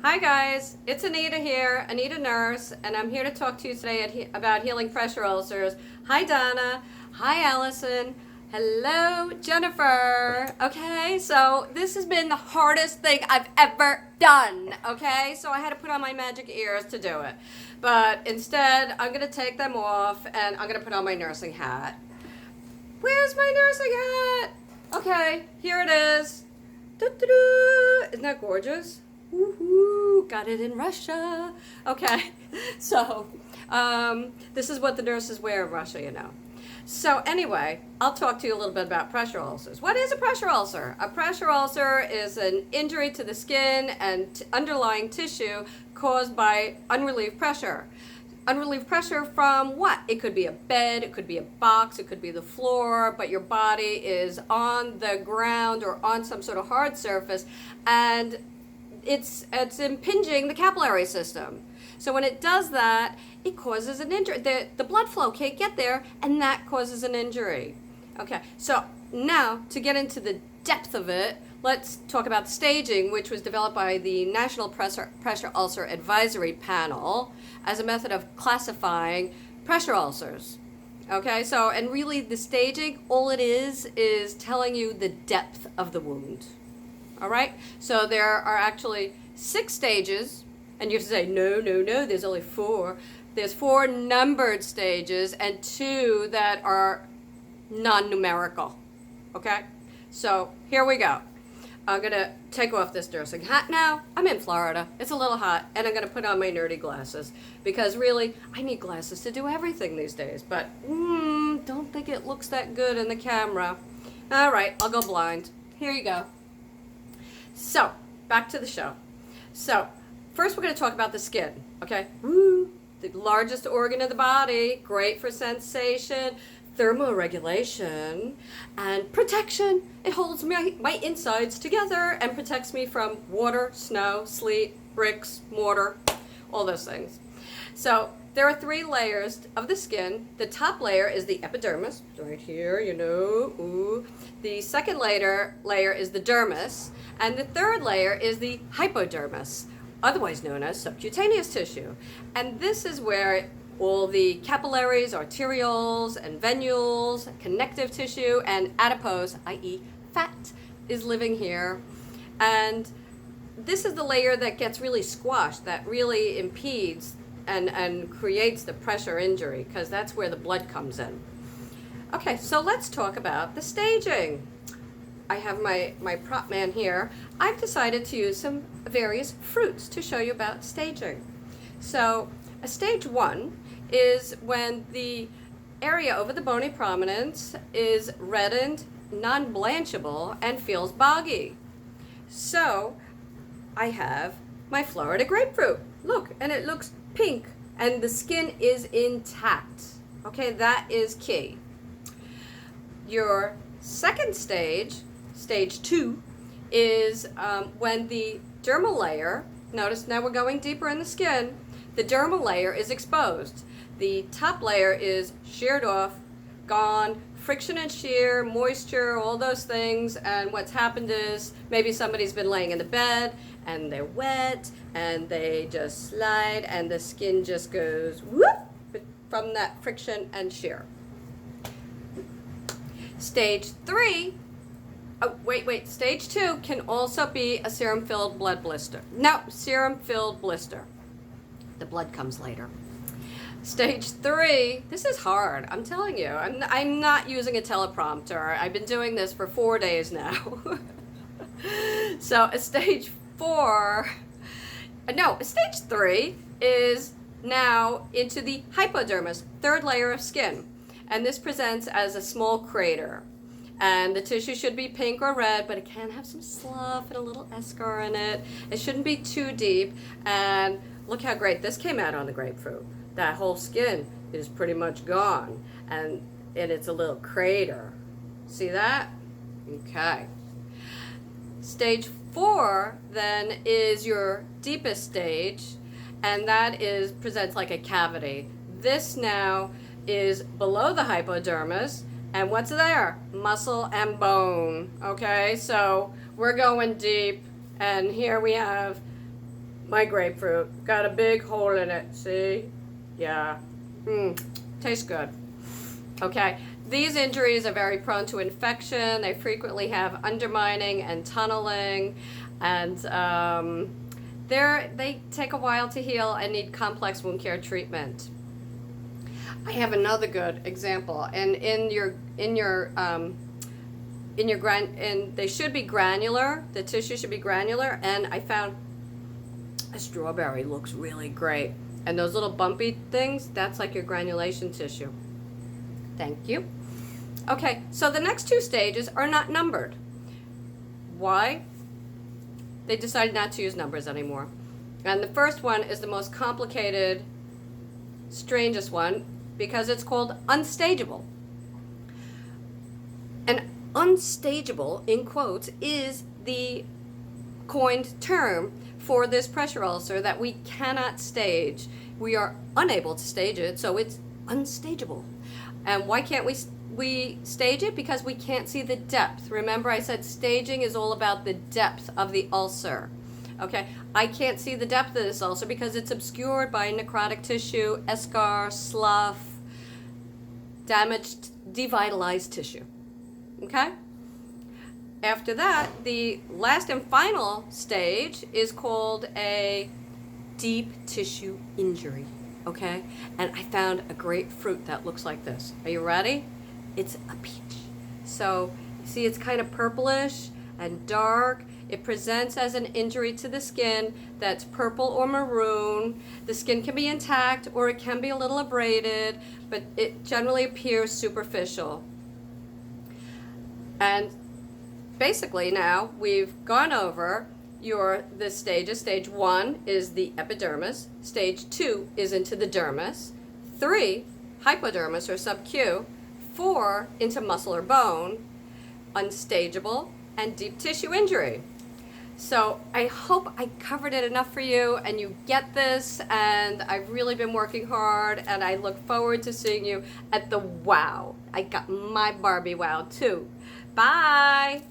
Hi guys, it's Anita here, Anita Nurse, and I'm here to talk to you today about healing pressure ulcers. Hi Donna, hi Allison, hello Jennifer. Okay, so this has been the hardest thing I've ever done, okay? So I had to put on my magic ears to do it. But instead, I'm gonna take them off and I'm gonna put on my nursing hat. Where's my nursing hat? Okay, here it is. Doo-doo-doo. Isn't that gorgeous? Woohoo, got it in Russia. Okay, so this is what the nurses wear in Russia, you know. So anyway, I'll talk to you a little bit about pressure ulcers. What is a pressure ulcer? A pressure ulcer is an injury to the skin and underlying tissue caused by unrelieved pressure. Unrelieved pressure from what? It could be a bed, it could be a box, it could be the floor, but your body is on the ground or on some sort of hard surface, and it's impinging the capillary system. So when it does that, it causes an injury. The blood flow can't get there, and that causes an injury. Okay, so now to get into the depth of it, let's talk about staging, which was developed by the National Pressure Ulcer Advisory Panel as a method of classifying pressure ulcers. Okay, so, and really the staging, all it is telling you the depth of the wound. All right, so there are actually 6 stages, and you have to say, no, there's only 4. There's 4 numbered stages and 2 that are non-numerical. Okay, so here we go. I'm gonna take off this nursing hat now. I'm in Florida, it's a little hot, and I'm gonna put on my nerdy glasses because really, I need glasses to do everything these days, but don't think it looks that good in the camera. All right, I'll go blind. Here you go. So, back to the show. So, first we're going to talk about the skin, okay? Woo! The largest organ of the body, great for sensation, thermoregulation, and protection. It holds my insides together and protects me from water, snow, sleet, bricks, mortar, all those things. So, there are 3 layers of the skin. The top layer is the epidermis, right here, you know. Ooh. The second layer is the dermis, and the third layer is the hypodermis, otherwise known as subcutaneous tissue. And this is where all the capillaries, arterioles, and venules, connective tissue, and adipose, i.e. fat, is living here. And this is the layer that gets really squashed, that really impedes and creates the pressure injury, because that's where the blood comes in. Okay, so let's talk about the staging. I have my prop man here. I've decided to use some various fruits to show you about staging. So a stage 1 is when the area over the bony prominence is reddened, non-blanchable, and feels boggy. So I have my Florida grapefruit. Look, and it looks pink, and the skin is intact. Okay, that is key. Your second stage, stage 2, is when the dermal layer, notice now we're going deeper in the skin, the dermal layer is exposed. The top layer is sheared off, gone, friction and shear, moisture, all those things, and what's happened is maybe somebody's been laying in the bed and they're wet and they just slide and the skin just goes whoop from that friction and shear. Stage 3, stage 2 can also be a serum-filled blood blister. No, serum-filled blister. The blood comes later. Stage 3, this is hard, I'm telling you. I'm not using a teleprompter. I've been doing this for 4 days now. So stage 3 is now into the hypodermis, third layer of skin. And this presents as a small crater. And the tissue should be pink or red, but it can have some slough and a little eschar in it. It shouldn't be too deep. And look how great this came out on the grapefruit. That whole skin is pretty much gone. And it's a little crater. See that? Okay. Stage 4 then is your deepest stage, and that presents like a cavity. This now is below the hypodermis, and what's there? Muscle and bone. Okay, so we're going deep, and here we have My grapefruit got a big hole in it. See? Yeah. Tastes good. Okay. These injuries are very prone to infection. They frequently have undermining and tunneling, and they take a while to heal and need complex wound care treatment. I have another good example, and they should be granular. The tissue should be granular, and I found a strawberry looks really great. And those little bumpy things, that's like your granulation tissue. Thank you. Okay, so the next two stages are not numbered. Why? They decided not to use numbers anymore. And the first one is the most complicated, strangest one, because it's called unstageable. And unstageable, in quotes, is the coined term for this pressure ulcer that we cannot stage. We are unable to stage it, so it's unstageable. And why can't we stage it? Because we can't see the depth. Remember, I said staging is all about the depth of the ulcer. Okay, I can't see the depth of this ulcer because it's obscured by necrotic tissue, eschar, slough, damaged, devitalized tissue. Okay? After that, the last and final stage is called a deep tissue injury. Okay? And I found a great fruit that looks like this. Are you ready? It's a peach. So, you see it's kind of purplish and dark. It presents as an injury to the skin that's purple or maroon. The skin can be intact or it can be a little abraded, but it generally appears superficial. And basically now we've gone over the stages. Stage 1 is the epidermis. Stage 2 is into the dermis. 3, hypodermis or sub-Q. 4, into muscle or bone. Unstageable and deep tissue injury. So I hope I covered it enough for you and you get this, and I've really been working hard, and I look forward to seeing you at the WOW. I got my Barbie WOW too. Bye!